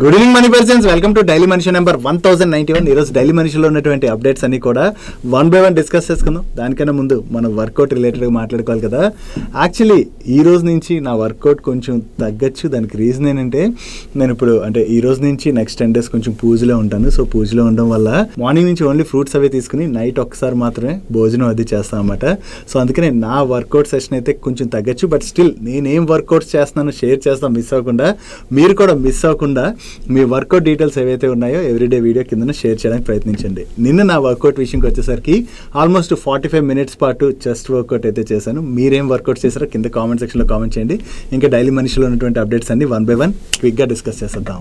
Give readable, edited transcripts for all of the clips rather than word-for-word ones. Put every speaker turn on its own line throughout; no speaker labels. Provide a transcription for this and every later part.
Good evening money persons, welcome to daily మనిషి number 1091. ఈరోజు daily మనిషిలో ఉన్నటువంటి అప్డేట్స్ అన్ని కూడా వన్ బై వన్ డిస్కస్ చేసుకుందాం. దానికన్నా ముందు మనం వర్కౌట్ రిలేటెడ్గా మాట్లాడుకోవాలి కదా. యాక్చువల్లీ ఈ రోజు నుంచి నా వర్కౌట్ కొంచెం తగ్గచ్చు. దానికి రీజన్ ఏంటంటే నేను ఇప్పుడు అంటే ఈ రోజు నుంచి నెక్స్ట్ 10 days కొంచెం పూజలో ఉంటాను. సో పూజలో ఉండడం వల్ల మార్నింగ్ నుంచి ఓన్లీ ఫ్రూట్స్ అవి తీసుకుని నైట్ ఒక్కసారి మాత్రమే భోజనం అది చేస్తాను అనమాట. సో అందుకనే నా వర్కౌట్ సెషన్ అయితే కొంచెం తగ్గచ్చు. బట్ స్టిల్ నేనేం వర్కౌట్స్ చేస్తున్నానో షేర్ చేస్తాను మిస్ అవ్వకుండా. మీరు కూడా మిస్ అవ్వకుండా మీ వర్కౌట్ డీటెయిల్స్ ఏవైతే ఉన్నాయో ఎవ్రీడే వీడియో కింద షేర్ చేయడానికి ప్రయత్నించండి. నిన్న నా వర్కౌట్ విషయంకి వచ్చేసరికి ఆల్మోస్ట్ 45 minutes పాటు చెస్ట్ వర్కౌట్ అయితే చేశాను. మీరేం వర్కౌట్ చేశారో కింద కామెంట్ సెక్షన్లో కామెంట్ చేయండి. ఇంకా డైలీ మనిషిలో ఉన్నటువంటి అప్డేట్స్ అన్ని వన్ బై వన్ క్విక్గా డిస్కస్ చేసేద్దాం.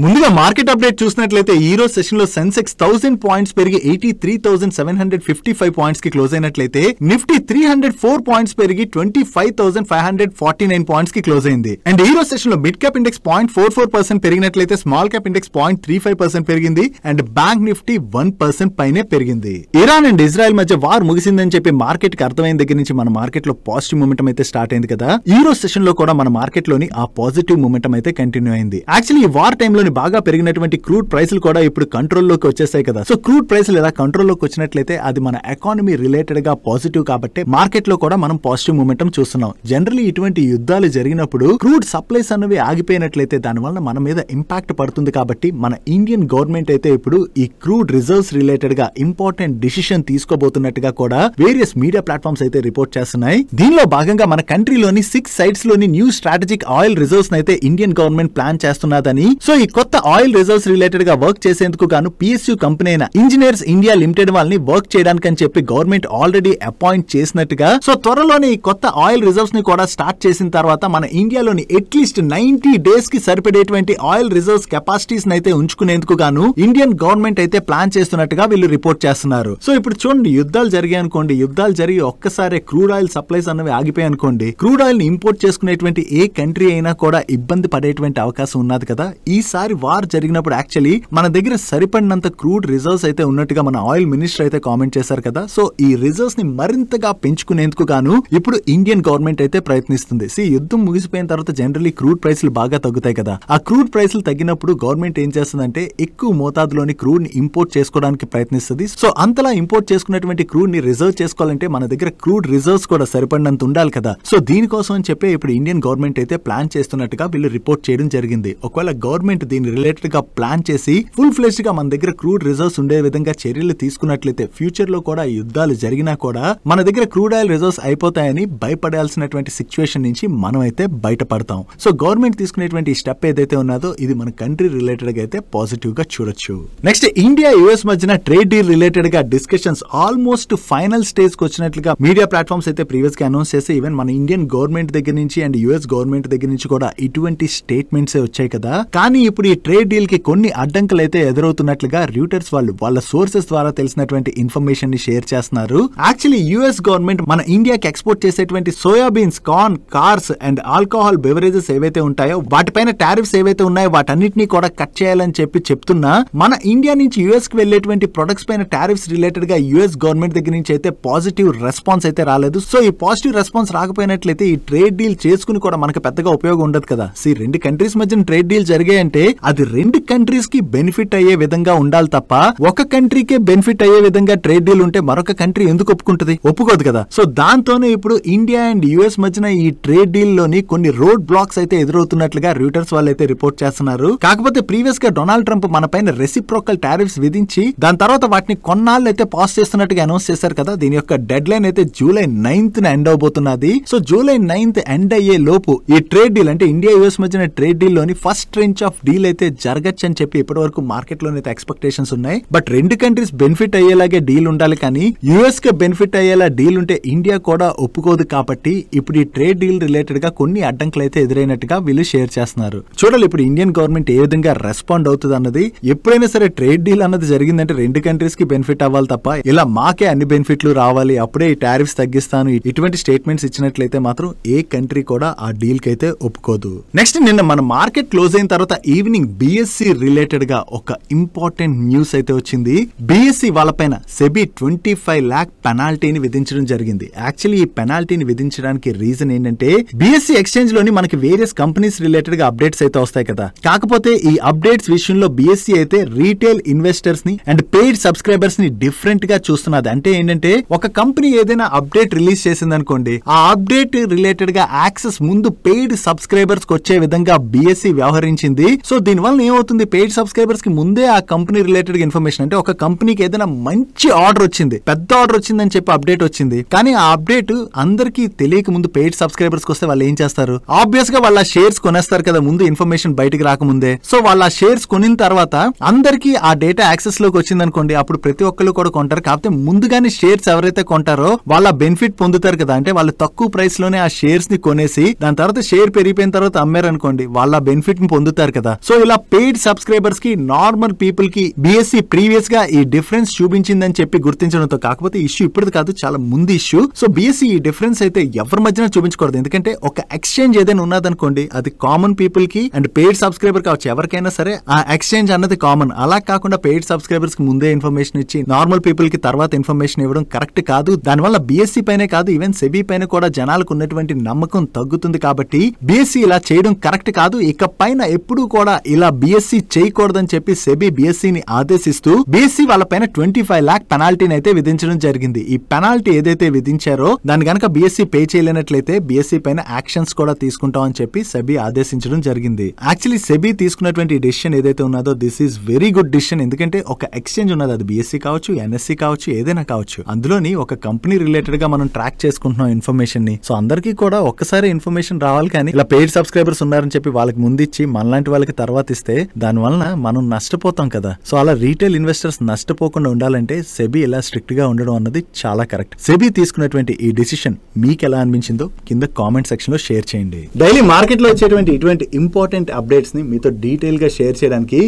ముందుగా మార్కెట్ అప్డేట్ చూసినట్లయితే ఈ రోజు సెషన్ లో సెన్సెక్స్ 1000 పాయింట్స్ పెరిగి 83,755 పాయింట్స్ కి క్లోజ్ అయినట్లయితే నిఫ్టీ 304 పాయింట్స్ పెరిగి 25,549 పాయింట్స్ కి క్లోజ్ అయింది. అండ్ ఈ రోజు సెషన్ లో మిడ్ క్యాప్ ఇండెక్స్ 0.44% పెరిగినట్లయితే స్మాల్ క్యాప్ ఇండెక్స్ 0.35% పెరిగింది. అండ్ బ్యాంక్ నిఫ్టీ 1% పైనే పెరిగింది. ఇరాన్ అండ్ ఇజ్రాయెల్ మధ్య వార్ ముగిసిందని చెప్పి మార్కెట్ కి అర్థమైన దగ్గర నుంచి మన మార్కెట్ లో పాజిటివ్ మూమెంటం అయితే స్టార్ట్ అయింది కదా. ఈ రోజు సెషన్ లో కూడా మన మార్కెట్ లోని ఆ పాజిటివ్ మూమెంటం అయితే కంటిన్యూ అయింది. యాక్చువల్లీ ఈ వార్ టైంలో బాగా పెరిగినటువంటి క్రూడ్ ప్రైసులు కూడా ఇప్పుడు కంట్రోల్లోకి వచ్చేసాయి కదా. సో క్రూడ్ ప్రైసులు ఇలా కంట్రోల్లోకి వచ్చినట్లయితే అది మన ఎకానమీ రిలేటెడ్ గా పాజిటివ్ కాబట్టి మార్కెట్ లో కూడా మనం పాజిటివ్ మూమెంటం చూస్తున్నాం. జనరల్లీ ఇటువంటి యుద్ధాలు జరిగినప్పుడు క్రూడ్ సప్లైస్ అనేవి ఆగిపోయినట్లయితే దానివల్ల మన మీద ఇంపాక్ట్ పడుతుంది. కాబట్టి మన ఇండియన్ గవర్నమెంట్ అయితే ఇప్పుడు ఈ క్రూడ్ రిజర్వ్స్ రిలేటెడ్ గా ఇంపార్టెంట్ డిసిషన్ తీసుకోబోతున్నట్టుగా కూడా వేరియస్ మీడియా ప్లాట్ఫామ్స్ అయితే రిపోర్ట్ చేస్తున్నాయి. దీనిలో భాగంగా మన కంట్రీలోని 6 sites లోని న్యూ స్ట్రాటజిక్ ఆయిల్ రిజర్వ్స్ అయితే ఇండియన్ గవర్నమెంట్ ప్లాన్ చేస్తున్నదని, సో ఈ కొత్త ఆయిల్ రిజర్వ్స్ రిలేటెడ్ గా వర్క్ చేసేందుకు గాను PSU కంపెనీ అయిన ఇంజనీర్స్ ఇండియా లిమిటెడ్ వాళ్ళని వర్క్ చేయడానికి అని చెప్పి గవర్నమెంట్ ఆల్రెడీ అపాయింట్ చేసినట్టుగా, సో త్వరలోనే ఈ కొత్త ఆయిల్ రిజర్వ్స్ ని కూడా స్టార్ట్ చేసిన తర్వాత మన ఇండియాలోని అట్లీస్ట్ 90 days కి సరిపడేటువంటి ఆయిల్ రిజర్వ్స్ కెపాసిటీస్ అయితే ఉంచుకునేందుకు గాను ఇండియన్ గవర్నమెంట్ అయితే ప్లాన్ చేస్తున్నట్టుగా వీళ్ళు రిపోర్ట్ చేస్తున్నారు. సో ఇప్పుడు చూడండి, యుద్ధాలు జరిగాయి అనుకోండి, యుద్ధాలు జరిగి ఒక్కసారి క్రూడ్ ఆయిల్ సప్లైస్ అనేవి ఆగిపోయాయి అనుకోండి, క్రూడ్ ఆయిల్ ని ఇంపోర్ట్ చేసుకునేటువంటి ఏ కంట్రీ అయినా కూడా ఇబ్బంది పడేటువంటి అవకాశం ఉన్నది కదా. ఈసారి వార్ జరిగినప్పుడు యాక్చువల్లీ మన దగ్గర సరిపడినంత క్రూడ్ రిజర్వ్స్ అయితే ఉన్నట్టుగా మన ఆయిల్ మినిస్టర్ అయితే కామెంట్ చేశారు కదా. సో ఈ రిజర్వ్స్ ని మరింతగా పెంచుకునేందుకు గాను ఇప్పుడు ఇండియన్ గవర్నమెంట్ అయితే ప్రయత్నిస్తుంది. యుద్ధం ముగిసిపోయిన తర్వాత జనరల్లీ క్రూడ్ ప్రైస్లు బాగా తగ్గుతాయి కదా. ఆ క్రూడ్ ప్రైస్లు తగ్గినప్పుడు గవర్నమెంట్ ఏం చేస్తుందంటే ఎక్కువ మోతాదులోని క్రూడ్ ని ఇంపోర్ట్ చేసుకోవడానికి ప్రయత్నిస్తుంది. సో అంతలా ఇంపోర్ట్ చేసుకున్నటువంటి క్రూడ్ ని రిజర్వ్ చేసుకోవాలంటే మన దగ్గర క్రూడ్ రిజర్వ్స్ కూడా సరిపడినంత ఉండాలి కదా. సో దీనికోసం అని చెప్పి ఇప్పుడు ఇండియన్ గవర్నమెంట్ అయితే ప్లాన్ చేస్తున్నట్టుగా వీళ్ళు రిపోర్ట్ చేయడం జరిగింది. ఒకవేళ గవర్నమెంట్ దీని రిలేటెడ్ గా ప్లాన్ చేసి ఫుల్ ఫ్లెష్డ్ గా మన దగ్గర క్రూడ్ రిజర్వ్స్ ఉండే విధంగా చర్యలు తీసుకున్నట్లయితే ఫ్యూచర్ లో కూడా యుద్ధాలు జరిగినా కూడా మన దగ్గర క్రూడ్ ఆయిల్ రిజర్వ్స్ అయిపోతాయని భయపడాల్సినటువంటి సిచ్యువేషన్ నుంచి మనం అయితే బయటపడతాం. సో గవర్నమెంట్ తీసుకునేటువంటి స్టెప్ ఏదైతే ఉన్నదో ఇది మన కంట్రీ రిలేటెడ్ గా అయితే పాజిటివ్ గా చూడొచ్చు. నెక్స్ట్, ఇండియా యుఎస్ మధ్యన ట్రేడ్ డీల్ రిలేటెడ్ గా డిస్కషన్స్ ఆల్మోస్ట్ ఫైనల్ స్టేజ్ కి వచ్చినట్లుగా మీడియా ప్లాట్ఫామ్స్ అయితే ప్రీవియస్ గా అనౌన్స్ చేసి ఈవెన్ మన ఇండియన్ గవర్నమెంట్ దగ్గర నుంచి అండ్ యుఎస్ గవర్నమెంట్ దగ్గర నుంచి కూడా ఇటువంటి స్టేట్మెంట్స్ వచ్చాయి కదా. కానీ ఇప్పుడు ఈ ట్రేడ్ డీల్ కి కొన్ని అడ్డంకులు అయితే ఎదురవుతున్నట్లుగా రూటర్స్ వాళ్ళు వాళ్ళ సోర్సెస్ ద్వారా తెలిసినటువంటి ఇన్ఫర్మేషన్ ని షేర్ చేస్తున్నారు. యాక్చువల్లీ యుఎస్ గవర్నమెంట్ మన ఇండియాకి ఎక్స్పోర్ట్ చేసేటువంటి soybeans, corn, cars and alcohol beverages ఏవైతే ఉంటాయో వాటిపైన టారిఫ్స్ ఏవైతే ఉన్నాయో వాటన్నిటిని కూడా కట్ చేయాలని చెప్తున్నా మన ఇండియా నుంచి యుఎస్ కి వెళ్లేటువంటి ప్రొడక్ట్స్ పైన టారిఫ్స్ రిలేటెడ్ గా యుఎస్ గవర్నమెంట్ దగ్గర నుంచి అయితే పాజిటివ్ రెస్పాన్స్ అయితే రాలేదు. సో ఈ పాజిటివ్ రెస్పాన్స్ రాకపోయినట్లయితే ఈ ట్రేడ్ డీల్ చేసుకుని కూడా మనకు పెద్దగా ఉపయోగం ఉండదు కదా. రెండు కంట్రీస్ మధ్య ట్రేడ్ డీల్ జరిగాయంటే అది రెండు కంట్రీస్ కి బెనిఫిట్ అయ్యే విధంగా ఉండాలి తప్ప ఒక కంట్రీకే బెనిఫిట్ అయ్యే విధంగా ట్రేడ్ డీల్ ఉంటే మరొక కంట్రీ ఎందుకు ఒప్పుకుంటది? ఒప్పుకోదు కదా. సో దాంతోనే ఇప్పుడు ఇండియా అండ్ యుఎస్ మధ్యన ఈ ట్రేడ్ డీల్ లోని కొన్ని రోడ్ బ్లాక్స్ అయితే ఎదురవుతున్నట్లుగా రూటర్స్ వాళ్ళు అయితే రిపోర్ట్ చేస్తున్నారు. కాకపోతే ప్రీవియస్ గా డొనాల్డ్ ట్రంప్ మన పైన రెసిప్రోకల్ టారిఫ్స్ విధించి దాని తర్వాత వాటిని కొన్నాళ్ళు అయితే పాస్ చేస్తున్నట్టుగా అనౌన్స్ చేశారు కదా. దీని యొక్క డెడ్ లైన్ అయితే July 9th ఎండ్ అవబోతున్నది. సో July 9th ఎండ్ అయ్యే లోపు ఈ ట్రేడ్ డీల్ అంటే ఇండియా యుఎస్ మధ్యన ట్రేడ్ డీల్ లోని ఫస్ట్ ట్రెంచ్ ఆఫ్ డీల్ అయితే జరగచ్చు అని చెప్పి ఇప్పటి వరకు మార్కెట్ లో అయితే ఎక్స్పెక్టేషన్స్ ఉన్నాయి. బట్ రెండు కంట్రీస్ బెనిఫిట్ అయ్యేలాగే డీల్ ఉండాలి, కానీ యుఎస్ కి బెనిఫిట్ అయ్యేలా డీల్ ఉంటే ఇండియా కూడా ఒప్పుకోదు. కాబట్టి ఇప్పుడు ఈ ట్రేడ్ డీల్ రిలేటెడ్ గా కొన్ని అడ్డంకులు అయితే ఎదురైనట్టుగా వీళ్ళు షేర్ చేస్తున్నారు. చూడాలి ఇప్పుడు ఇండియన్ గవర్నమెంట్ ఏ విధంగా రెస్పాండ్ అవుతుంది అన్నది. ఎప్పుడైనా సరే ట్రేడ్ డీల్ అన్నది జరిగిందంటే రెండు కంట్రీస్ కి బెనిఫిట్ అవ్వాలి తప్ప ఇలా మాకే అన్ని బెనిఫిట్లు రావాలి అప్పుడే ఈ టారిఫ్స్ తగ్గిస్తాను ఇటువంటి స్టేట్మెంట్స్ ఇచ్చినట్లయితే మాత్రం ఏ కంట్రీ కూడా ఆ డీల్ కి అయితే ఒప్పుకోదు. నెక్స్ట్, నిన్న మన మార్కెట్ క్లోజ్ అయిన తర్వాత ఈ ఈవినింగ్ బిఎస్సి రిలేటెడ్ గా ఒక ఇంపార్టెంట్ న్యూస్ అయితే వచ్చింది. బిఎస్సి వాళ్ళపైన సెబీ 25 lakh పెనాల్టీని విధించడం జరిగింది. యాక్చువల్లీ ఈ పెనాల్టీని విధించడానికి రీజన్ ఏంటంటే బిఎస్సి ఎక్స్చేంజ్ లోని మనకి వేరియస్ కంపెనీస్ రిలేటెడ్ గా అప్డేట్స్ అయితే వస్తాయి కదా. కాకపోతే ఈ అప్డేట్స్ విషయంలో బిఎస్సి అయితే రీటైల్ ఇన్వెస్టర్స్ ని అండ్ పెయిడ్ సబ్స్క్రైబర్స్ ని డిఫరెంట్ గా చూస్తున్నది. అంటే ఏంటంటే ఒక కంపెనీ ఏదైనా అప్డేట్ రిలీజ్ చేసింది అనుకోండి, ఆ అప్డేట్ రిలేటెడ్ గా యాక్సెస్ ముందు పెయిడ్ సబ్స్క్రైబర్స్ కి వచ్చే విధంగా బిఎస్సి వ్యవహరించింది. సో దీని వల్ల ఏమవుతుంది, పెయిడ్ సబ్స్క్రైబర్స్ కి ముందే ఆ కంపెనీ రిలేటెడ్ ఇన్ఫర్మేషన్, అంటే ఒక కంపెనీకి ఏదైనా మంచి ఆర్డర్ వచ్చింది, పెద్ద ఆర్డర్ వచ్చిందని చెప్పి అప్డేట్ వచ్చింది, కానీ ఆ అప్డేట్ అందరికీ తెలియక ముందు పెయిడ్ సబ్స్క్రైబర్స్ వస్తే వాళ్ళు ఏం చేస్తారు, ఆబ్వియస్ గా వాళ్ళ షేర్స్ కొనేస్తారు కదా ముందు ఇన్ఫర్మేషన్ బయటకు రాకముందే. సో వాళ్ళ షేర్స్ కొనిన తర్వాత అందరికీ ఆ డేటా యాక్సెస్ లోకి వచ్చింది అనుకోండి, అప్పుడు ప్రతి ఒక్కరు కూడా కొంటారు. కాకపోతే ముందుగానే షేర్స్ ఎవరైతే కొంటారో వాళ్ళ బెనిఫిట్ పొందుతారు కదా. అంటే వాళ్ళు తక్కువ ప్రైస్ లోనే ఆ షేర్స్ ని కొనేసి దాని తర్వాత షేర్ పెరిగిపోయిన తర్వాత అమ్మారు అనుకోండి, వాళ్ళ బెనిఫిట్ ని పొందుతారు కదా. సో ఇలా పెయిడ్ సబ్స్క్రైబర్స్ కి నార్మల్ పీపుల్ కి బిఎస్సి ప్రీవియస్ గా ఈ డిఫరెన్స్ చూపించిందని చెప్పి గుర్తించడంతో, కాకపోతే ఇష్యూ ఇప్పుడు కాదు, చాలా ముందు ఇష్యూ. సో బిఎస్సి ఈ డిఫరెన్స్ అయితే ఎవరి మధ్యన చూపించకూడదు. ఎందుకంటే ఒక ఎక్స్చేంజ్ ఏదైనా ఉన్నదనుకోండి, అది కామన్ పీపుల్ కి అండ్ పెయిడ్ సబ్స్క్రైబర్ కావచ్చు, ఎవరికైనా సరే ఆ ఎక్స్చేంజ్ అన్నది కామన్. అలా కాకుండా పెయిడ్ సబ్స్క్రైబర్స్ కి ముందే ఇన్ఫర్మేషన్ ఇచ్చి నార్మల్ పీపుల్ కి తర్వాత ఇన్ఫర్మేషన్ ఇవ్వడం కరెక్ట్ కాదు. దానివల్ల బిఎస్సి పైనే కాదు, ఈవెన్ సెబీ పైన కూడా జనాలకు ఉన్నటువంటి నమ్మకం తగ్గుతుంది. కాబట్టి బిఎస్సి ఇలా చేయడం కరెక్ట్ కాదు. ఇక పైన ఎప్పుడు కూడా ఇలా బిఎస్సి చేయకూడదని చెప్పి సెబీ బిఎస్సిని ఆదేశిస్తూ బిఎస్సి వాళ్ళపైన 25 lakh పెనాల్టీని అయితే విధించడం జరిగింది. ఈ పెనాల్టీ ఏదైతే విధించారో దాని గనక బిఎస్సి పే చేయలేనట్లయితే బిఎస్సి పైన యాక్షన్స్ కూడా తీసుకుంటామని చెప్పి సెబీ ఆదేశించడం జరిగింది. యాక్చువల్లీ సెబీ తీసుకున్నటువంటి డిసిషన్ ఏదైతే ఉన్నదో this is very good decision. ఎందుకంటే ఒక ఎక్స్చేంజ్ ఉన్నది, అది బిఎస్సి కావచ్చు, ఎన్ఎస్సి కావచ్చు, ఏదైనా కావచ్చు, అందులోని ఒక కంపెనీ రిలేటెడ్ గా మనం ట్రాక్ చేసుకుంటున్నాం ఇన్ఫర్మేషన్ ని. సో అందరికీ కూడా ఒక్కసారి ఇన్ఫర్మేషన్ రావాలి, కానీ ఇలా పెయిడ్ సబ్స్క్రైబర్స్ ఉన్నారని చెప్పి వాళ్ళకి ముందిచ్చి మనలాంటి వాళ్ళకి తర్వాత ఇస్తే దాని వలన మనం నష్టపోతాం కదా. సో అలా రీటైల్ ఇన్వెస్టర్స్ నష్టపోకుండా ఉండాలంటే సెబీ ఇలా స్ట్రిక్ట్ గా ఉండడం అన్నది చాలా కరెక్ట్. సెబీ తీసుకున్నటువంటి ఈ డిసిషన్ మీకు ఎలా అనిపించిందో కింద కామెంట్ సెక్షన్ లో షేర్ చేయండి. డైలీ మార్కెట్ లో వచ్చేటువంటి ఇటువంటి ఇంపార్టెంట్ అప్డేట్స్ ని మీతో డీటెయిల్ గా షేర్ చేయడానికి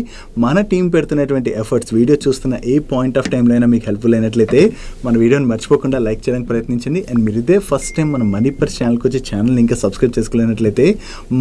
మన టీం పెడుతున్నటువంటి ఎఫర్ట్స్, వీడియో చూస్తున్న ఏ పాయింట్ ఆఫ్ టైంలో అయినా మీకు హెల్ప్ఫుల్ అయినట్లయితే మన వీడియోని మర్చిపోకుండా లైక్ చేయడానికి ప్రయత్నించండి. అండ్ మీరు ఇదే ఫస్ట్ టైం మన మనీ పర్స్ ఛానల్కి వచ్చి ఛానల్ ఇంకా సబ్స్క్రైబ్ చేసుకోలేనట్లయితే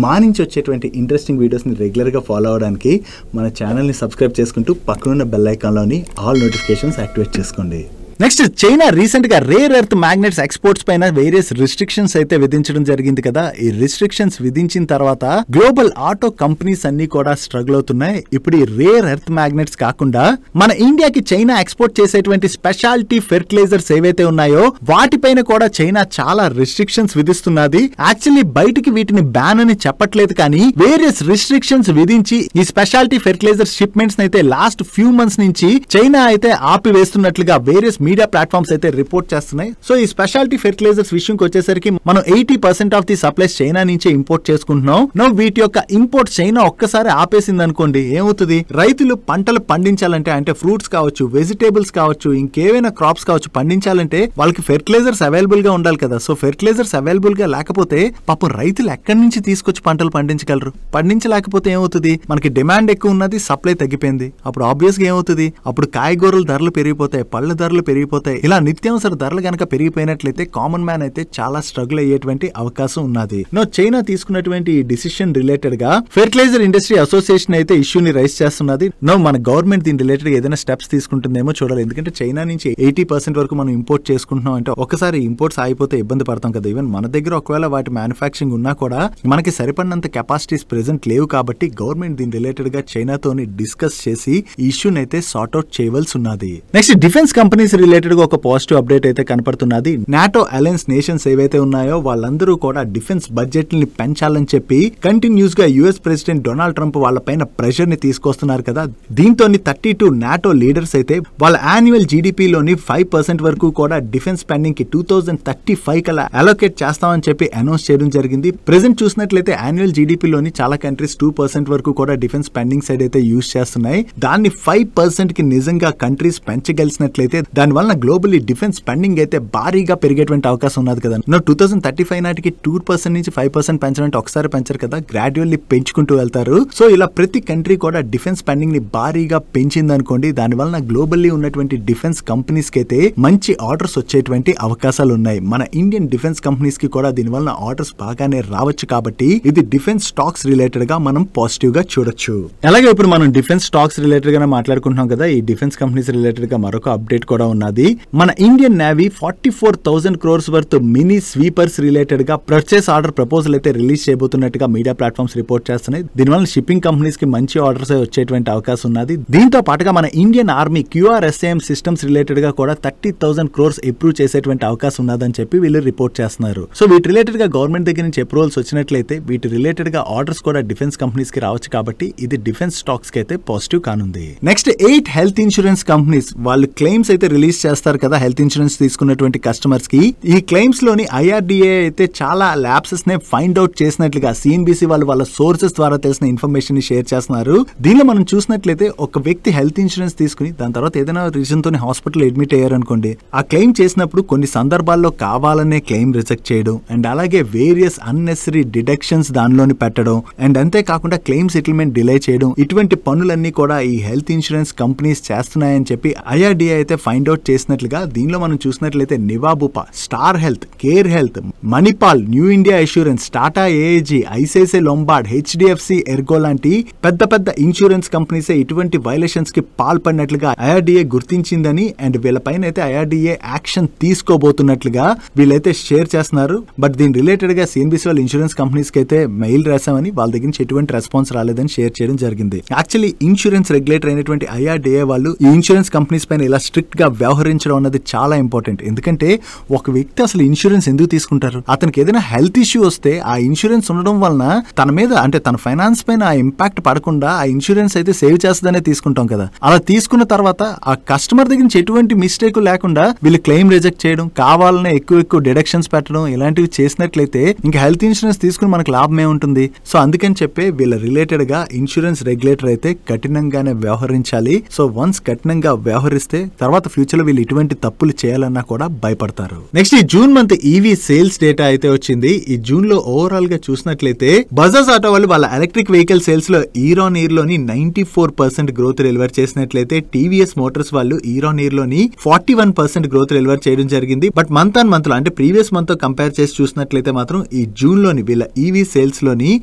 మా నుంచి వచ్చేటువంటి ఇంట్రెస్టింగ్ వీడియోస్ని రెగ్యులర్గా ఫాలో అవడానికి మన ఛానల్ని సబ్స్క్రైబ్ చేసుకుంటూ పక్కనున్న బెల్ ఐకాన్లోని ఆల్ నోటిఫికేషన్స్ యాక్టివేట్ చేసుకోండి. నెక్స్ట్, చైనా రీసెంట్ గా రేర్ ఎర్త్ మ్యాగ్నెట్స్ ఎక్స్పోర్ట్స్ పైన వేరియస్ రిస్ట్రిక్షన్స్ అయితే విధించడం జరిగింది కదా. ఈ రిస్ట్రిక్షన్స్ విధించిన తర్వాత గ్లోబల్ ఆటో కంపెనీస్ అన్ని కూడా స్ట్రగుల్ అవుతున్నాయి. ఇప్పుడు ఈ రేర్ ఎర్త్ మ్యాగ్నెట్స్ కాకుండా మన ఇండియాకి చైనా ఎక్స్పోర్ట్ చేసేటువంటి స్పెషాలిటీ ఫెర్టిలైజర్స్ ఏవైతే ఉన్నాయో వాటిపైన కూడా చైనా చాలా రిస్ట్రిక్షన్స్ విధిస్తున్నది. యాక్చువల్లీ బయటికి వీటిని బ్యాన్ అని చెప్పట్లేదు, కానీ వేరియస్ రిస్ట్రిక్షన్స్ విధించి ఈ స్పెషాలిటీ ఫెర్టిలైజర్ షిప్మెంట్స్ అయితే లాస్ట్ ఫ్యూ మంత్స్ నుంచి చైనా అయితే ఆపివేస్తున్నట్లుగా వేరియస్ మీడియా ప్లాట్ఫామ్స్ అయితే రిపోర్ట్ చేస్తున్నాయి. సో ఈ స్పెషాలిటీ ఫెర్టిలైజర్స్ విషయంకి వచ్చేసరికి మనం 80% ఆఫ్ ది సప్లైస్ చైనా నుంచే ఇంపోర్ట్ చేసుకుంటున్నాం. నో వీటి యొక్క ఇంపోర్ట్ చైనా ఒక్కసారి ఆపేసింది అనుకోండి, ఏమవుతుంది, రైతులు పంటలు పండించాలంటే, అంటే ఫ్రూట్స్ కావచ్చు, వెజిటేబుల్స్ కావచ్చు, ఇంకేవైనా క్రాప్స్ కావచ్చు పండించాలంటే వాళ్ళకి ఫెర్టిలైజర్స్ అవైలబుల్ గా ఉండాలి కదా. సో ఫెర్టిలైజర్స్ అవైలబుల్ గా లేకపోతే పాపం రైతులు ఎక్కడి నుంచి తీసుకొచ్చి పంటలు పండించగలరు? పండించలేకపోతే ఏమవుతుంది, మనకి డిమాండ్ ఎక్కువ ఉన్నది, సప్లై తగ్గిపోయింది. అప్పుడు ఆబ్వియస్ గా ఏమవుతుంది, అప్పుడు కాయగూరల ధరలు పెరిగిపోతాయి, పళ్ళ ధరలు పెరిగిపోతాయి. ఇలా నిత్యావసర ధరలు గనక పెరిగిపోయినట్లయితే కామన్ మ్యాన్ అయితే చాలా స్ట్రగుల్ అయ్యేటువంటి అవకాశం ఉన్నది. చైనా తీసుకున్నటువంటి ఈ డిసిషన్ రిలేటెడ్ గా ఫెర్టిలైజర్ ఇండస్ట్రీ అసోసియేషన్ అయితే ఇష్యూని రైజ్ చేస్తున్నది. మన గవర్నమెంట్ దీని రిలేటెడ్ ఏదైనా స్టెప్స్ తీసుకుంటుందేమో చూడాలి. ఎందుకంటే చైనా నుంచి 80% వరకు మనం ఇంపోర్ట్ చేసుకుంటున్నాం అంటే ఒకసారి ఇంపోర్ట్స్ అయిపోతే ఇబ్బంది పడతాం కదా. ఈవెన్ మన దగ్గర ఒకవేళ వాటి మ్యానుఫాక్చరింగ్ ఉన్నా కూడా మనకి సరిపడినంత కెపాసిటీస్ ప్రెసెంట్ లేవు. కాబట్టి గవర్నమెంట్ దీని రిలేటెడ్ గా చైనాతోని డిస్కస్ చేసి ఈ ఇష్యూని అయితే సార్ట్ అవుట్ చేయవలసి ఉన్నది. నెక్స్ట్, డిఫెన్స్ కంపెనీస్ రిలేటెడ్ గా ఒక పాజిటివ్ అప్డేట్ అయితే కనపడుతున్నది. నాటో అలయన్స్ నేషన్స్ ఏవైతే ఉన్నాయో వాళ్ళందరూ కూడా డిఫెన్స్ బడ్జెట్ ని పెంచాలని చెప్పి కంటిన్యూస్ గా యుఎస్ ప్రెసిడెంట్ డొనాల్డ్ ట్రంప్ వాళ్ళ పైన ప్రెషర్ ని తీసుకొస్తున్నారు కదా. దీంతో 32 నాటో లీడర్స్ అయితే వాళ్ళ యాన్యువల్ జీడిపిలోని 5% వరకు కూడా డిఫెన్స్ స్పెండింగ్ కి 2035 కల్లా అలోకేట్ చేస్తామని చెప్పి అనౌన్స్ చేయడం జరిగింది. ప్రెసెంట్ చూసినట్లయితే యాన్యువల్ జీడిపిలోని చాలా కంట్రీస్ 2% వరకు కూడా డిఫెన్స్ స్పెండింగ్ సైడ్ అయితే యూజ్ చేస్తున్నాయి. దాన్ని 5% కి నిజంగా కంట్రీస్ పెంచగలిసినట్లయితే దాని వలన గ్లోబల్లీ డిఫెన్స్ స్పెండింగ్ అయితే భారీగా పెరిగేటువంటి అవకాశం ఉన్నది కదా. 2035 నాటికి 2% నుంచి 5% పెంచాలంటే ఒకసారి పెంచరు కదా, గ్రాడ్యువల్లీ పెంచుకుంటూ వెళ్తారు. సో ఇలా ప్రతి కంట్రీ కూడా డిఫెన్స్ స్పెండింగ్ ని భారీగా పెంచింది అనుకోండి, దాని వలన గ్లోబల్లీ ఉన్నటువంటి డిఫెన్స్ కంపెనీస్ కి అయితే మంచి ఆర్డర్స్ వచ్చేటువంటి అవకాశాలు ఉన్నాయి. మన ఇండియన్ డిఫెన్స్ కంపెనీస్ కి కూడా దీని వలన ఆర్డర్స్ బాగానే రావచ్చు. కాబట్టి ఇది డిఫెన్స్ స్టాక్స్ రిలేటెడ్ గా మనం పాజిటివ్ గా చూడొచ్చు. అలాగే ఇప్పుడు మనం డిఫెన్స్ స్టాక్స్ రిలేటెడ్ గా మాట్లాడుకుంటున్నాం కదా, ఈ డిఫెన్స్ కంపెనీస్ రిలేటెడ్ గా మరొక అప్డేట్ కూడా ఉన్నది. మన Indian navy 44,000 crores worth mini sweepers related గా పర్చేస్ ఆర్డర్ ప్రపోజల్ అయితే రిలీజ్ చేయబోతున్నట్టుగా మీడియా ప్లాట్ఫామ్స్ రిపోర్ట్ చేస్తున్నాయి. దీనివల్ల షిప్పింగ్ కంపెనీస్ కి మంచి ఆర్డర్స్ వచ్చేటువంటి అవకాశం ఉన్నది. దీంతో పాటుగా మన Indian army QRSAM systems related గా కూడా 30,000 crores అప్రూవ్ చేసేటువంటి అవకాశం ఉన్నదని చెప్పి వీళ్ళు రిపోర్ట్ చేస్తున్నారు. సో వీటి రిలేటెడ్ గా గవర్నమెంట్ దగ్గర నుంచి అప్రూవల్స్ వచ్చినట్లయితే వీటి రిలేటెడ్ గా ఆర్డర్స్ కూడా డిఫెన్స్ కంపెనీస్ కి రావచ్చు. కాబట్టి ఇది డిఫెన్స్ స్టాక్స్ కి అయితే పాజిటివ్ కానుంది. నెక్స్ట్ 8 హెల్త్ ఇన్సూరెన్స్ కంపెనీస్ వాళ్ళు క్లెయిమ్స్ అయితే రిలీజ్ చేస్తారు కదా హెల్త్ ఇన్సూరెన్స్ తీసుకున్నటువంటి కస్టమర్స్ కి. ఈ క్లెయిమ్స్ లోని IRDA అయితే చాలా ల్యాప్సెస్ నే ఫైండ్ అవుట్ చేసినట్లుగా CNBC వాళ్ళు వాళ్ళ సోర్సెస్ ద్వారా తెలిసిన ఇన్ఫర్మేషన్ ని షేర్ చేస్తున్నారు. దీనిలో మనం చూసినట్లయితే ఒక వ్యక్తి హెల్త్ ఇన్సూరెన్స్ తీసుకుని దాని తర్వాత ఏదైనా రీజన్ తోని హాస్పిటల్ అడ్మిట్ అయ్యారు అనుకోండి, ఆ క్లెయిమ్ చేసినప్పుడు కొన్ని సందర్భాల్లో కావాలనే క్లెయిమ్ రిజెక్ట్ చేయడం అండ్ అలాగే వేరియస్ అన్నెసరీ డిడక్షన్స్ దానిలోని పెట్టడం అండ్ అంతేకాకుండా క్లెయిమ్ సెటిల్మెంట్ డిలే చేయడం, ఇటువంటి పనులన్నీ కూడా ఈ హెల్త్ ఇన్సూరెన్స్ కంపెనీస్ చేస్తున్నాయని చెప్పి IRDA అయితే ఫైండ్ అవుట్ చేసినట్లుగా దీనిలో మనం చూసినట్లయితే నివాబుపా, star health, care health, Manipal, new India insurance, Tata AIG, ICICI Lombard, HDFC Ergo లాంటి పెద్ద పెద్ద ఇన్సూరెన్స్ కంపెనీస్ ఇటువంటి వైలేషన్స్ కి పాల్పడినట్లుగా IRDA గుర్తించిందని అండ్ వీళ్ళపైన అయితే IRDA యాక్షన్ తీసుకోబోతున్నట్లుగా వీళ్ళైతే షేర్ చేస్తున్నారు. బట్ దీని రిలేటెడ్ గా CNBC వాళ్ళ ఇన్సూరెన్స్ కంపెనీస్ కి అయితే మెయిల్ రాసామని వాళ్ళ దగ్గర నుంచి ఎటువంటి రెస్పాన్స్ రాలేదని షేర్ చేయడం జరిగింది. యాక్చువల్లీ ఇన్సూరెన్స్ రెగ్యులేటర్ అయినటువంటి IRDA వాళ్ళు ఈ ఇన్సూరెన్స్ కంపెనీస్ పైన ఇలా స్ట్రిక్ట్ గా వ్యవహరించడం అన్నది చాలా ఇంపార్టెంట్. ఎందుకంటే ఒక వ్యక్తి అసలు ఇన్సూరెన్స్ ఎందుకు తీసుకుంటారు? అతనికి ఏదైనా హెల్త్ ఇష్యూ వస్తే ఆ ఇన్సూరెన్స్ ఉండడం వలన తన మీద అంటే తన ఫైనాన్స్ పైన ఆ ఇంపాక్ట్ పడకుండా ఆ ఇన్సూరెన్స్ అయితే సేవ్ చేస్తుందనే తీసుకుంటాం కదా. అలా తీసుకున్న తర్వాత ఆ కస్టమర్ దగ్గర నుంచి ఎటువంటి మిస్టేక్ లేకుండా వీళ్ళు క్లెయిమ్ రిజెక్ట్ చేయడం, కావాలనే ఎక్కువ డిడక్షన్స్ పెట్టడం ఇలాంటివి చేసినట్లయితే ఇంకా హెల్త్ ఇన్సూరెన్స్ తీసుకుని మనకు లాభమే ఉంటుంది. సో అందుకని చెప్పి వీళ్ళ రిలేటెడ్ గా ఇన్సూరెన్స్ రెగ్యులేటర్ అయితే కఠినంగానే వ్యవహరించాలి. సో వన్స్ కఠినంగా వ్యవహరిస్తే తర్వాత ఫ్యూచర్ లో వీళ్ళు ఇటువంటి తప్పులు చేయాలన్నా కూడా భయపడతారు. నెక్స్ట్ ఈ June month EV sales data అయితే వచ్చింది. ఈ జూన్ లో ఓవరాల్ గా చూసినట్లయితే బజాజ్ ఆటో వాళ్ళు వాళ్ళ ఎలక్ట్రిక్ వెహికల్ సేల్స్ లో ఇయర్ ఆన్ ఇయర్ లోని 94% గ్రోత్ డెలివర్ చేసినట్లయితే TVS మోటార్స్ వాళ్ళు ఇయర్ ఆన్ ఇయర్ లోని 41% గ్రోత్ డెలివర్ చేయడం జరిగింది. బట్ మంత్ ఆన్ మంత్ లో అంటే ప్రీవియస్ మంత్ తో కంపేర్ చేసి చూసినట్లయితే మాత్రం ఈ జూన్ లోని వీళ్ళ EV సేల్స్ లోని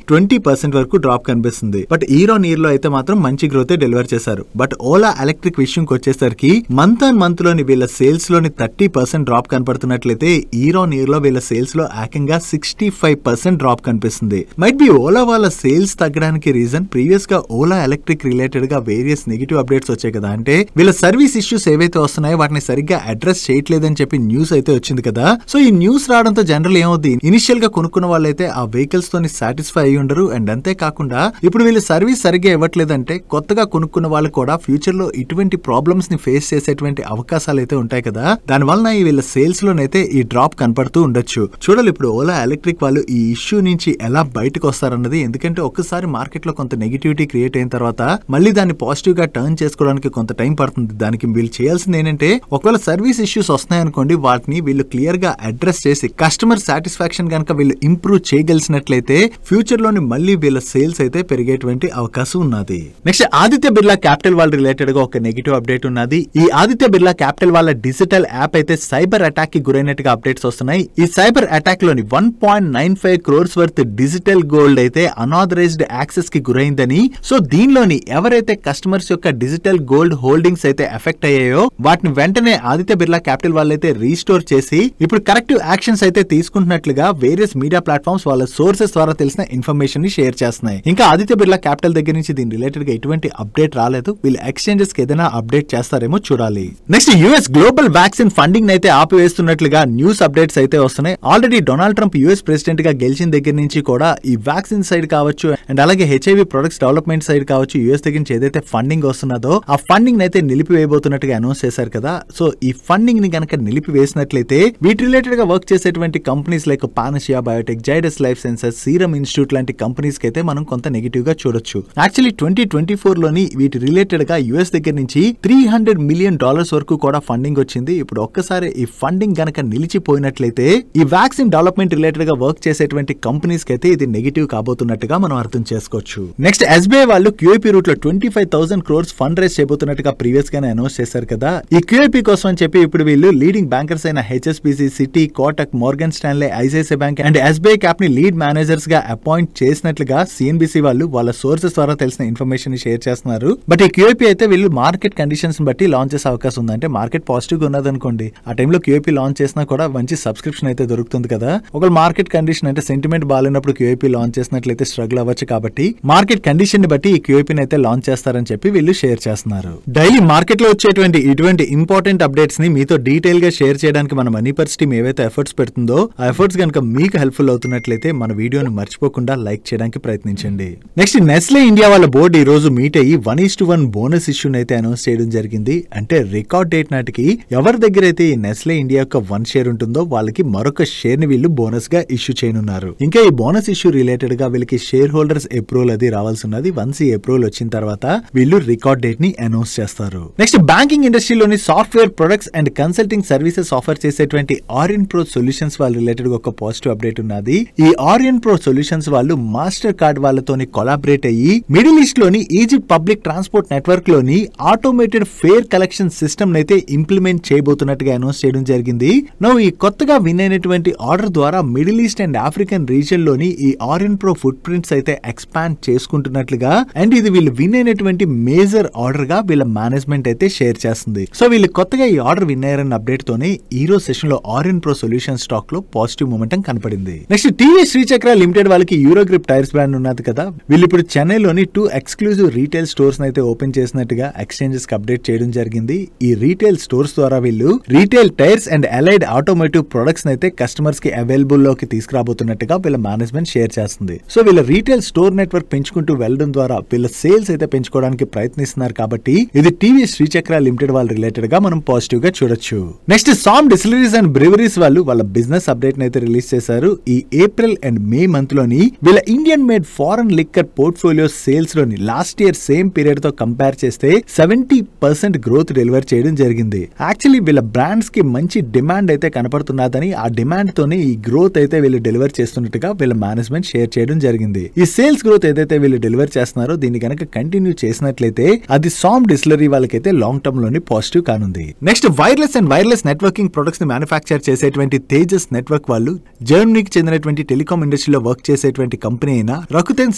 20% వరకు డ్రాప్ కనిపిస్తుంది. బట్ ఇయర్ ఆన్ ఇయర్ లో అయితే మాత్రం మంచి గ్రోత్ డెలివర్ చేశారు. బట్ ఓలా ఎలక్ట్రిక్ విషయంకి వచ్చేసరికి మంత్ ఆన్ మంత్ లోని వీళ్ళ సేల్స్ లోని 30% డ్రాప్ కనపడుతున్నట్లయితే ఇయర్ ఆన్ ఇయర్ లో వీళ్ళ సేల్స్ లో ఏకంగా 65% డ్రాప్ కనిపిస్తుంది. మైట్ బి ఓలా వాళ్ళ సేల్స్ తగ్గడానికి రీజన్ ప్రీవియస్ గా ఓలా ఎలక్ట్రిక్ రిలేటెడ్ గా వేరియస్ నెగిటివ్ అప్డేట్స్ వచ్చాయి కదా, అంటే వీళ్ళ సర్వీస్ ఇష్యూస్ ఏవైతే వస్తున్నాయో వాటిని సరిగ్గా అడ్రస్ చేయట్లేదని చెప్పి న్యూస్ అయితే వచ్చింది కదా. సో ఈ న్యూస్ రావడంతో జనరల్ ఏమవుతుంది, ఇనిషియల్ గా కొనుక్కున్న వాళ్ళైతే ఆ వెహికల్స్ తోని సాటిస్ఫై అయ్యి ఉండరు. అండ్ అంతేకాకుండా ఇప్పుడు వీళ్ళు సర్వీస్ సరిగ్గా ఇవ్వట్లేదంటే కొత్తగా కొనుక్కున్న వాళ్ళు కూడా ఫ్యూచర్ లో ఇటువంటి ప్రాబ్లమ్స్ ని ఫేస్ చేసేటువంటి అవకాశాలు అయితే ఉంటాయి కదా. దాని వలన వీళ్ళ సేల్స్ లోనైతే ఈ డ్రాప్ కనపడుతూ ఉండొచ్చు. చూడాలి ఇప్పుడు ఓలా ఎలక్ట్రిక్ వాళ్ళు ఈ ఇష్యూ నుంచి ఎలా బయటకు వస్తారన్నది. ఎందుకంటే ఒక్కసారి మార్కెట్ లో కొంత నెగిటివిటీ క్రియేట్ అయిన తర్వాత మళ్ళీ దాన్ని పాజిటివ్ గా టర్న్ చేసుకోవడానికి కొంత టైం పడుతుంది. దానికి వీళ్ళు చేయాల్సింది ఏంటంటే ఒకవేళ సర్వీస్ ఇష్యూస్ వస్తున్నాయనుకోండి, వాటిని వీళ్ళు క్లియర్ గా అడ్రస్ చేసి కస్టమర్ సాటిస్ఫాక్షన్ కనుక వీళ్ళు ఇంప్రూవ్ చేయగలిసినట్లయితే ఫ్యూచర్ లోని మళ్ళీ వీళ్ళ సేల్స్ అయితే పెరిగేటువంటి అవకాశం ఉన్నది. నెక్స్ట్ ఆదిత్య బిర్లా క్యాపిటల్ వాళ్ళ రిలేటెడ్ గా ఒక నెగిటివ్ అప్డేట్ ఉన్నది. ఈ ఆదిత్య బిర్లా క్యాపిటల్ వాళ్ళ డిజిటల్ యాప్ అయితే సైబర్ అటాక్ కి గురైనట్టుగా అప్డేట్స్ వస్తున్నాయి. ఈ సైబర్ అటాక్ లోని 1.95 crores వర్త్ డిజిటల్ గోల్డ్ అయితే అనాథరైజ్డ్ యాక్సెస్ కి గురైందని, సో దీనిలోని ఎవరైతే కస్టమర్స్ యొక్క డిజిటల్ గోల్డ్ హోల్డింగ్స్ అయితే ఎఫెక్ట్ అయ్యాయో వాటిని వెంటనే ఆదిత్య బిర్లా క్యాపిటల్ వాళ్ళైతే రీస్టోర్ చేసి ఇప్పుడు కరెక్టివ్ యాక్షన్స్ అయితే తీసుకుంటున్నట్లుగా వేరియస్ మీడియా ప్లాట్ఫామ్స్ వాళ్ళ సోర్సెస్ ద్వారా తెలిసిన ఇన్ఫర్మేషన్ ని షేర్ చేస్తున్నాయి. ఇంకా ఆదిత్య బిర్లా క్యాపిటల్ దగ్గర నుంచి దీని రిలేటెడ్ గా ఎటువంటి అప్డేట్ రాలేదు. వీళ్ళు ఎక్స్చేంజెస్ కి ఏదైనా అప్డేట్ చేస్తారేమో చూడాలి. Next US global vaccine funding అయితే ఆపివేస్తున్నట్లుగా న్యూస్ అప్డేట్స్ అయితే వస్తున్నాయి. Already Donald Trump US president గా గెలిచిన దగ్గర నుంచి కూడా ఈ వ్యాక్సిన్ సైడ్ కావచ్చు అండ్ అలాగే HIV ప్రొడక్ట్స్ డెవలప్మెంట్ సైడ్ కావచ్చు US దగ్గర నుంచి ఏదైతే ఫండింగ్ వస్తున్నదో ఆ ఫండింగ్ అయితే నిలిపివేయబోతున్నట్టుగా అనౌన్స్ చేశారు కదా. సో ఈ ఫండింగ్ ని గనక నిలిపివేసినట్లయితే వీటి రిలేటెడ్ గా వర్క్ చేసేటువంటి కంపెనీస్ లైక్ పానషియా బయోటెక్, జైడస్ లైఫ్ సైన్సెస్, సీరం ఇన్స్టిట్యూట్ లాంటి కంపెనీస్ కి అయితే మనం కొంత నెగిటివ్ గా చూడొచ్చు. యాక్చువల్లీ 2024 లోని వీటి రిలేటెడ్ గా US దగ్గర నుంచి $300 million వరకు కూడా ఫండింగ్ వచ్చింది. ఇప్పుడు ఒక్కసారి ఈ ఫండింగ్ గనక నిలిచిపోయినట్లయితే ఈ వ్యాక్సిన్ డెవలప్మెంట్ రిలేటెడ్ గా వర్క్ చేసేటువంటి కంపెనీస్ కి అయితే ఇది నెగిటివ్ కాబోతున్నట్టుగా మనం అర్థం చేసుకోవచ్చు. నెక్స్ట్ SBI వాళ్ళు QIP రూట్ లో 25,000 crores ఫండ్ రైజ్ చేయబోతున్నట్టుగా ప్రీవియస్ గానే అనౌన్స్ చేశారు కదా. ఈ QIP కోసం అని చెప్పి ఇప్పుడు వీళ్ళు లీడింగ్ బ్యాంకర్స్ అయిన HSBC, city, Kotak, Morgan స్టాన్లే, ICICI bank and SBI cap ని లీడ్ మేనేజర్స్ గా అపాయింట్ చేసినట్లుగా CNBC వాళ్ళు వాళ్ళ సోర్సెస్ ద్వారా తెలిసిన ఇన్ఫర్మేషన్ ని షేర్ చేస్తున్నారు. బట్ ఈ QIP అయితే వీళ్ళు మార్కెట్ కండిషన్స్ బట్టి లాంచ్ చేసే అవకాశం ఉంది. అంటే మార్కెట్ పాజిటివ్ గా ఉన్నదనుకోండి, ఆ టైంలో QIP లాంచ్ చేసినా కూడా మంచి సబ్స్క్రిప్షన్ అయితే దొరుకుతుంది కదా. ఒకవేళ మార్కెట్ కండిషన్ అంటే సెంటిమెంట్ బాగాలేనప్పుడు QIP లాంచ్ చేసినట్లయితే స్ట్రగుల్ అవ్వచ్చు. కాబట్టి మార్కెట్ కండిషన్ ని బట్టి ఈ QIP ని అయితే లాంచ్ చేస్తారని చెప్పి వీళ్ళు షేర్ చేస్తున్నారు. డైలీ మార్కెట్ లో వచ్చేటువంటి ఇటువంటి ఇంపార్టెంట్ అప్డేట్స్ ని మీతో డీటెయిల్ గా షేర్ చేయడానికి మన మనీ పర్స్ టీమ్ ఏవైతే ఎఫర్ట్స్ పెడుతుందో ఆ ఎఫర్ట్స్ కనుక మీకు హెల్ప్ఫుల్ అవుతున్నట్లయితే మన వీడియోను మర్చిపోకుండా లైక్ చేయడానికి ప్రయత్నించండి. నెక్స్ట్ నెస్లే ఇండియా వాళ్ళ బోర్డు ఈ రోజు మీట్ అయ్యి 1:1 బోనస్ ఇష్యూని అయితే అనౌన్స్ చేయడం జరిగింది. అంటే రికార్డ్ డేట్ నాటికి ఎవరి దగ్గర అయితే ఈ నెస్లే ఇండియా యొక్క 1 షేర్ ఉంటుందో వాళ్ళకి మరొక షేర్ ని వీళ్ళు బోనస్ గా ఇష్యూ చేయనున్నారు. ఇంకా ఈ బోనస్ ఇష్యూ రిలేటెడ్ గా వీళ్ళకి షేర్ హోల్డర్స్ అప్రూవల్ అది రావాల్సి ఉన్నది. వన్స్ ఈ అప్రూవల్ వచ్చిన తర్వాత వీళ్ళు రికార్డ్ డేట్ ని అనౌన్స్ చేస్తారు. నెక్స్ట్ బ్యాంకింగ్ ఇండస్ట్రీలోని software products and consulting services offer చేసేటువంటి ఆరియన్ ప్రో సొల్యూషన్స్ వాళ్ళ రిలేటెడ్ గా ఒక పాజిటివ్ అప్డేట్ ఉన్నది. ఈ ఆరియన్ ప్రో సొల్యూషన్స్ వాళ్ళు మాస్టర్ కార్డ్ వాళ్ళతోని కొలాబరేట్ అయ్యి మిడిల్ ఈస్ట్ లోని ఈజిప్ట్ పబ్లిక్ ట్రాన్స్పోర్ట్ నెట్వర్క్ లోని ఆటోమేటెడ్ ఫేర్ కలెక్షన్ సిస్టమ్ అయితే ఇంప్లిమెంట్ చేయబోతున్నట్టుగా అనౌన్స్ చేయడం జరిగింది. నౌ ఈ కొత్తగా విన్ అయినటువంటి ఆర్డర్ ద్వారా middle east and African region లోని ఈ ఆరియన్ ప్రో ఫుట్ ప్రింట్స్ అయితే ఎక్స్పాండ్ చేసుకుంటున్నట్లుగా అండ్ ఇది వీళ్ళు విన్ అయినటువంటి మేజర్ ఆర్డర్ గా వీళ్ళ మేనేజ్మెంట్ అయితే షేర్ చేస్తుంది. సో వీళ్ళు కొత్తగా ఈ ఆర్డర్ విన్ అయ్యారన్న అప్డేట్ తోనే ఈ రోజు సెషన్ లో ఆరియన్ ప్రో సొల్యూషన్ స్టాక్ లో పాజిటివ్ మూమెంటం కనపడింది. నెక్స్ట్ టీవీఎస్ శ్రీచక్ర లిమిటెడ్ వాళ్ళకి యూరోగ్రిప్ టైర్స్ బ్రాండ్ ఉన్నది కదా. వీళ్ళు ఇప్పుడు చెన్నైలోని 2 ఎక్స్క్లూజివ్ రీటైల్ స్టోర్స్ అయితే ఓపెన్ చేసినట్టుగా ఎక్స్చేంజెస్ కి అప్డేట్ చేయడం జరిగింది. ఈ రీటైల్ స్టోర్స్ ద్వారా వీళ్ళు retail tyres and allied automotive products అయితే కస్టమర్స్ కి అవైలబుల్ లోకి తీసుకురాబోతున్నట్టుగా వీళ్ళ మేనేజ్మెంట్ షేర్ చేస్తుంది. సో వీళ్ళ రీటైల్ స్టోర్ నెట్వర్క్ పెంచుకుంటూ వెళ్లడం ద్వారా వీళ్ళ సేల్స్ అయితే పెంచుకోవడానికి ప్రయత్నిస్తున్నారు. కాబట్టి ఇది టీవీఎస్ శ్రీచక్ర లిమిటెడ్ వాళ్ళ రిలేటెడ్ గా మనం పాజిటివ్ గా చూడొచ్చు. Next Som distilleries and breweries వాళ్ళు వాళ్ళ బిజినెస్ అప్డేట్ అయితే రిలీజ్ చేశారు. ఈ ఏప్రిల్ అండ్ మే మంత్ లోని వీళ్ళ Indian made foreign liquor portfolio sales లోని లాస్ట్ ఇయర్ సేమ్ పీరియడ్ తో కంపేర్ చేస్తే 70% గ్రోత్ డెలివర్ చేయడం జరిగింది. యాక్చువల్లీ వీళ్ళ బ్రాండ్స్ కి మంచి డిమాండ్ అయితే కనపడుతున్నదని ఆ డిమాండ్ తోనే ఈ గ్రోత్ అయితే వీళ్ళు డెలివర్ చేస్తున్నట్టుగా వీళ్ళ మేనేజ్మెంట్ షేర్ చేయడం జరిగింది. ఈ సేల్స్ గ్రోత్ ఏదైతే వీళ్ళు డెలివర్ చేస్తున్నారో దీన్ని కనుక కంటిన్యూ చేసినట్లయితే అది సామ్ డిస్టిలరీ వాళ్ళకైతే లాంగ్ టర్మ్ లోని పాజిటివ్ కానుంది. Next wireless and wireless networking products ని మ్యానుఫ్యాక్చర్ చేసేటువంటి తేజస్ నెట్వర్క్ వాళ్ళు జర్మనీకి చెందినటువంటి టెలికాం ఇండస్ట్రీలో వర్క్ చేసేటువంటి కంపెనీ అయిన రకుతెన్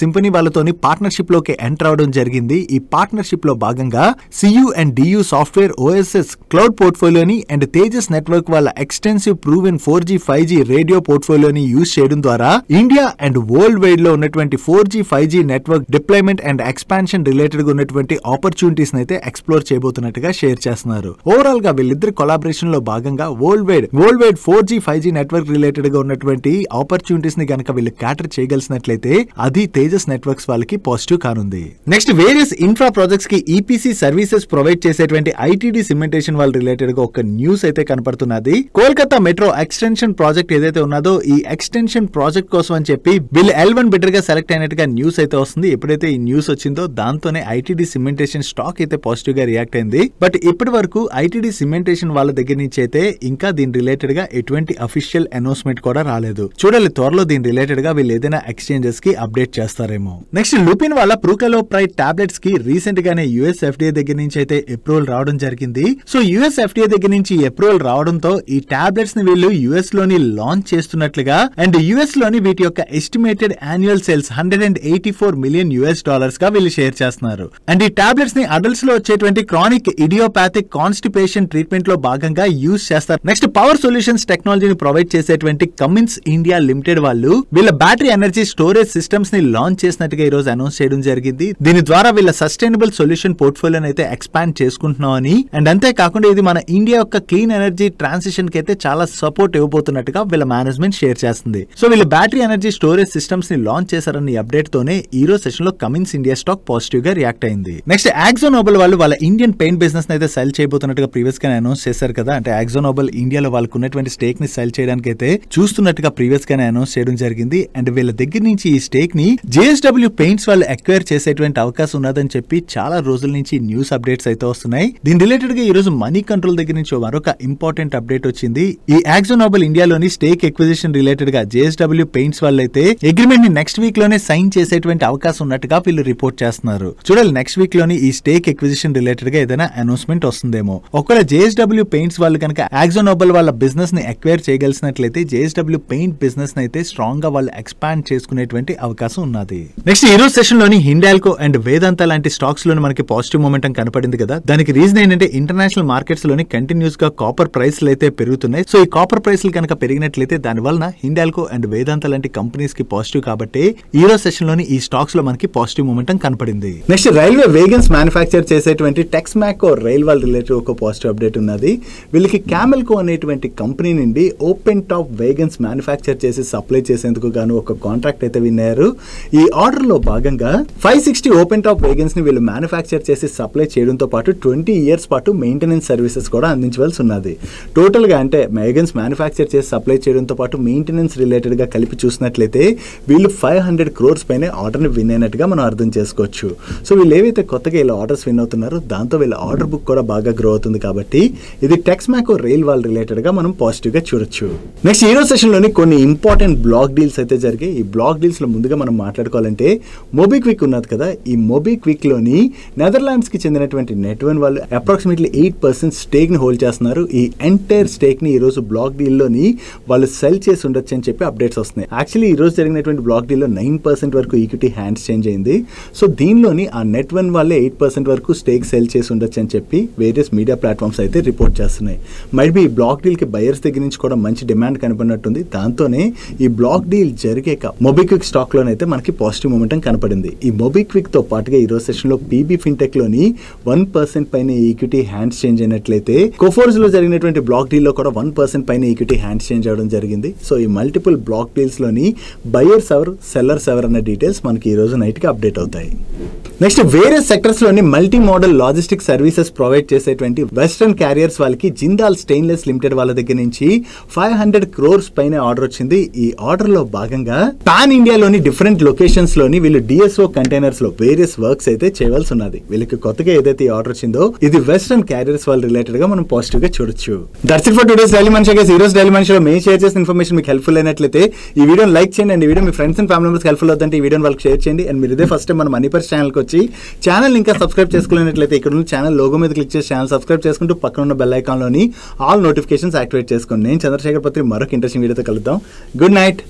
సింఫనీ వాళ్ళతోని పార్ట్నర్షిప్ లోకి ఎంటర్ అవడం జరిగింది. ఈ పార్ట్నర్షిప్ లో భాగంగా CU and DU software OSS cloud పోర్ట్ఫోలియోని అండ్ తేజస్ నెట్వర్క్ వాళ్ళ extensive proven 4G 5G radio పోర్ట్ఫోలియోని యూజ్ చేయడం ద్వారా ఇండియా అండ్ వరల్డ్ వైడ్ లో ఉన్నటువంటి 4G 5G network deployment and expansion related గా ఉన్నటువంటి ఆపర్చునిటీస్ అయితే ఎక్స్ప్లోర్ చేయబోతున్నట్టుగా షేర్ చేస్తున్నారు. ఓవరాల్ గా వీళ్ళిద్దరు కొలాబరేషన్ లో భాగంగా world wide 4G 5G network related గా ఉన్నటువంటి ఆపర్చునిటీస్ ని కనుక వీళ్ళు క్యాటర్ చేయగలిసినట్లయితే అది తేజస్ నెట్వర్క్స్ వాళ్ళకి పాజిటివ్ కానుంది. నెక్స్ట్ వేరియస్ ఇన్ఫ్రా ప్రాజెక్ట్స్ కి EPC సర్వీసెస్ ప్రొవైడ్ చేసేటువంటి ITD సిమెంటేషన్ వాళ్ళ రిలేటెడ్ గా ఒక న్యూస్ అయితే కనపడుతున్నది. కోల్కతా మెట్రో ఎక్స్టెన్షన్ ప్రాజెక్ట్ ఏదైతే ఉన్నదో ఈ ఎక్స్టెన్షన్ ప్రాజెక్ట్ కోసం అని చెప్పి వీళ్ళు L1 బిడ్డర్ గా సెలెక్ట్ అయినట్టుగా న్యూస్ అయితే వస్తుంది. ఎప్పుడైతే ఈ న్యూస్ వచ్చిందో దాంతోనే ITD సిమెంటేషన్ స్టాక్ అయితే పాజిటివ్ గా రియాక్ట్ అయింది. బట్ ఇప్పటి వరకు ITD సిమెంటేషన్ వాళ్ళ దగ్గర నుంచి అయితే ఇంకా దీని రిలేటెడ్ గా ఎటువంటి అఫీషియల్ అనౌన్స్మెంట్ కూడా రాలేదు. చూడాలి త్వరలో దీని రిలేటెడ్ గా వీళ్ళు ఏదైనా ఎక్స్చేంజెస్ కి అప్డేట్ చేస్తారేమో. నెక్స్ట్ లుపిన్ వాళ్ళ ప్రూకలోప్రైడ్ టాబ్లెట్స్ కి రీసెంట్ గానే US FDA దగ్గర నుంచి అయితే అప్రూవల్ రావడం జరిగింది. సో US FDA దగ్గర నుంచి అప్రూవల్ రావడంతో ఈ టాబ్లెట్స్ ని వీళ్ళు US లోని లాంచ్ చేస్తున్నట్లుగా అండ్ US లోని వీటి యొక్క ఎస్టిమేటెడ్ యాన్యువల్ సేల్స్ $184 మిలియన్ గా వీళ్ళు షేర్ చేస్తున్నారు. అండ్ ఈ టాబ్లెట్స్ ని అడల్ట్స్ లో వచ్చేటువంటి క్రానిక్ ఇడియోపాథిక్ కాన్స్టిపేషన్ ట్రీట్మెంట్ లో భాగంగా యూజ్ చేస్తారు. నెక్స్ట్ పవర్ సొల్యూషన్స్ టెక్నాలజీని ప్రొవైడ్ చేసేటువంటి కమిన్స్ ఇండియా లిమిటెడ్ వాళ్ళు వీళ్ళ బ్యాటరీ ఎనర్జీ స్టోరేజ్ సిస్టమ్స్ ని లాంచ్ చేసినట్టుగా ఈ రోజు అనౌన్స్ చేయడం జరిగింది. దీని ద్వారా వీళ్ళ సస్టైనబుల్ సొల్యూషన్ పోర్ట్ఫోలియోని అయితే ఎక్స్పాండ్ చేసుకుంటున్నామని అండ్ అంతేకాకుండా ఇది మన ఇండియా యొక్క క్లీన్ ఎనర్జీ ట్రాన్సిషన్ కి అయితే చాలా సపోర్ట్ ఇవ్వబోతున్నట్టుగా వీళ్ళ మేనేజ్మెంట్ షేర్ చేస్తుంది. సో వీళ్ళ బ్యాటరీ ఎనర్జీ స్టోరేజ్ సిస్టమ్స్ ని లాంచ్ చేశారన్న ఈ అప్డేట్ తోనే ఈ రోజు సెషన్ లో కమిన్స్ ఇండియా స్టాక్ పాజిటివ్ గా రియాక్ట్ అయింది. నెక్స్ట్ ఆక్జోనోబెల్ వాళ్ళు వాళ్ళ ఇండియన్ పెయింట్ బిజినెస్ అయితే సెల్ చేయబోతున్నట్టుగా ప్రీవియస్ గా అనౌన్స్ చేశారు కదా. అంటే ఆక్జోనోబెల్ ఇండియాలో వాళ్ళకు ఉన్నటువంటి స్టేక్ ని సెల్ చేయడానికి అయితే చూస్తున్నట్టుగా ప్రీవియస్ గానే అనౌన్స్ చేయడం జరిగింది. అండ్ వీళ్ళ దగ్గర నుంచి ఈ స్టేక్ ని JSW పెయింట్స్ వాళ్ళు ఎక్వైర్ చేసేటువంటి అవకాశం ఉన్నదని చెప్పి చాలా రోజుల నుంచి న్యూస్ అప్డేట్స్ అయితే వస్తున్నాయి. దీని రిలేటెడ్ గా ఈ రోజు మనీ కంట్రోల్ దగ్గర నుంచి మరొక ఇంపార్టెంట్ అప్డేట్ వచ్చింది. ఈ యాక్జోనోబల్ ఇండియాలోని స్టేక్ ఎక్విజిషన్ రిలేటెడ్ గా JSW పెయింట్స్ వాళ్ళైతే అగ్రిమెంట్ ని నెక్స్ట్ వీక్ లోనే సైన్ చేసేటువంటి అవకాశం ఉన్నట్టుగా వీళ్ళు రిపోర్ట్ చేస్తున్నారు. చూడాలి నెక్స్ట్ వీక్ లోని ఈ స్టేక్ ఎక్విజిషన్ రిలేటెడ్ గా ఏదైనా అనౌన్స్మెంట్ వస్తుందేమో. ఒకవేళ JSW పెయింట్స్ వాళ్ళు కనుక యాక్జోనోబల్ వాళ్ళ బిజినెస్ ని అక్వైర్ చేయగలిసినట్లయితే JSW పెయింట్ బిజినెస్ ని అయితే స్ట్రాంగ్ గా వాళ్ళు ఎక్స్పాండ్ చేసుకునేటువంటి అవకాశం ఉన్నది. నెక్స్ట్ ఈ రోజు సెషన్ లోని హిండాల్కో అండ్ వేదాంత లాంటి స్టాక్స్ లోని మనకి పాజిటివ్ మొమెంటం కనపడింది కదా. దానికి రీజన్ ఏంటంటే ఇంటర్నేషనల్ మార్కెట్స్ లోని కంటిన్యూస్ గా కాపర్ ప్రైస్లు అయితే పెరుగుతున్నాయి. సో ఈ కాపర్ ప్రైస్లు కనుక పెరిగినట్లయితే దాని వలన హిండాల్కో అండ్ వేదాంత లాంటి కంపెనీస్ కి పాజిటివ్ కాబట్టి ఈ రోజు సెషన్ లోని ఈ స్టాక్స్ లో మనకి పాజిటివ్ మొమెంటం కనపడింది. నెక్స్ట్ రైల్వే వేగన్స్ మ్యానుఫ్యాక్చర్ చేసేటువంటి టెక్స్మాకో రైల్ వాల్ రిలేటెడ్ ఒక పాజిటివ్ అప్డేట్ ఉన్నది. వీళ్ళకి క్యామెల్కో అనేటువంటి కంపెనీ నుండి ఓపెన్ టాప్ వేగన్స్ మ్యానుఫ్యాక్చర్ చేసి సప్లై చేసేందుకు గాను ఒక కాంట్రాక్ట్ అయితే విన్నారు. ఈ ఆర్డర్ లో భాగంగా 560 ఓపెన్ టాప్ వేగన్స్ ని వీళ్ళు మ్యానుఫ్యాక్చర్ చేసి సప్లై చేయడంతో పాటు 20 years పాటు మెయింటెనెన్స్ సర్వీసెస్ కూడా అందించవలసి ఉన్నది. టోటల్ గా అంటే వేగన్స్ మ్యానుఫ్యాక్చర్ చేసి సప్లై చేయడంతో పాటు మెయింటెనెన్స్ రిలేటెడ్ గా కలిపి చూసినట్లయితే వీళ్ళు 500 crores పైన ఆర్డర్ ని విన్ అయినట్టుగా మనం అర్థం చేసుకోవచ్చు. సో వీళ్ళు ఏవైతే కొత్తగా ఇలా ఆర్డర్స్ విన్ అవుతున్నారో దాంతో వీళ్ళ ఆర్డర్ బుక్ కూడా బాగా గ్రో అవుతుంది కాబట్టి ఇది టెక్స్మాకో రైల్ వాల్ రిలేటెడ్ గా మనం పాజిటివ్ గా చూడొచ్చు. నెక్స్ట్ ఈ రోజు సెషన్ లోని కొన్ని ఇంపార్టెంట్ బ్లాక్ డీల్స్ అయితే జరిగాయి. ఈ బ్లాక్ డీల్స్ లో ముందుగా మనం మాట్లాడుకోవాలంటే మోబిక్విక్ ఉన్నది కదా. ఈ మోబిక్విక్ లోని నెదర్లాండ్స్ కి చెందినటువంటి నెట్వన్ వాళ్ళు అప్రాక్సిమేట్లీ 8% స్టేక్ ని హోల్డ్ చేస్తున్నారు. ఈ ఎంటైర్ స్టేక్ ని ఈ రోజు బ్లాక్ డీల్ లోని వాళ్ళు సెల్ చేసి ఉండొచ్చు అని చెప్పి అప్డేట్స్ వస్తున్నాయి. యాక్చువల్లీ ఈ రోజు జరిగినటువంటి బ్లాక్ డీల్ లో 9% వరకు ఈక్విటీ హ్యాండ్స్ చేంజ్ అయింది. సో దీనిలోని ఆ నెట్వన్ వాళ్ళే 8% వరకు స్టేక్ సెల్ చేసి ఉండొచ్చు అని చెప్పి వేరియస్ మీడియా ప్లాట్ఫామ్స్ అయితే రిపోర్ట్ చేస్తున్నాయి. మైట్ బి ఈ బ్లాక్ డీల్ కి బయర్స్ దగ్గర నుంచి కూడా మంచి డిమాండ్ కనపడినట్టుంది. దాంతోనే ఈ బ్లాక్ డీల్ జరిగాక మోబిక్విక్ స్టాక్ లోనైతే మనకి పాజిటివ్ మొమెంటం కనపడింది. ఈ మోబిక్విక్ తో పాటుగా ఈ రోజు సెషన్ లో PB ఫిన్టెక్ లోని 1% పైన ఈక్విటీ హ్యాండ్స్ చేంజ్ అయినట్లయితే కోఫోర్స్ లో జరిగినటువంటి బ్లాక్ డీల్ లో కూడా 1% పైన ఈక్విటీ హ్యాండ్స్ చేంజ్ అవడం జరిగింది. సో ఈ మల్టిపుల్ బ్లాక్ డీల్స్ లోని బయర్స్ ఎవరు సెల్లర్స్ ఎవరు అన్న డీటెయిల్స్ మనకి ఈ రోజు నైట్ కి అప్డేట్ అవుతాయి. నెక్స్ట్ వేరే సెక్టర్స్ లోని multi modal logistic services provide చేసేటువంటి వెస్టర్న్ క్యారియర్స్ వాళ్ళకి జిందాల్ స్టెయిన్లెస్ లిమిటెడ్ వాళ్ళ దగ్గర నుంచి 500 crores పైన ఆర్డర్ వచ్చింది. ఈ ఆర్డర్ లో భాగంగా పాన్ ఇండియాలోని డిఫరెంట్ లొకేషన్స్ లోని వీళ్ళు DSO కంటైనర్స్ లో వేరియస్ వర్క్స్ అయితే చేయవలసి ఉన్నది. వీళ్ళకి కొత్తగా ఏదైతే ఈ ఆర్డర్ వచ్చిందో ఇది వెస్టర్న్ క్యారియర్స్ వాళ్ళ రిలేటెడ్ గా మనం పాజిటివ్ గా చూడొచ్చు. That's it for today's daily మనిషి. ఈ రోజు డైలీ మనిషిలో మేము షేర్ చేసిన ఇన్ఫర్మేషన్ మీకు హెల్ప్ఫుల్ అయినట్లయితే ఈ వీడియోని లైక్ చేయండి. అండ్ ఈ video me friends and family members helpful అవుతుంటే ఈ వీడియోని వాళ్ళకి షేర్ చేయండి. అండ్ మీరు ఇదే ఫస్ట్ టైం మన మనీ పర్స్ ఛానల్ కి వచ్చి ఛానల్ ఇంకా సబ్స్క్రైబ్ చేసుకోలేనట్లయితే ఇక్కడ ఉన్న ఛానల్ లోగో మీద క్లిక్ చేసి ఛానల్ సబ్స్క్రైబ్ చేసుకుంటూ పక్కన ఉన్న బెల్ ఐకాన్ లోని ఆల్ నోటిఫికేషన్స్ యాక్టివేట్ చేసుకోండి. నేను చంద్రశేఖర్ పత్రి మరొక ఇంట్రెస్టింగ్ వీడియోతో కలుద్దాం. Good night.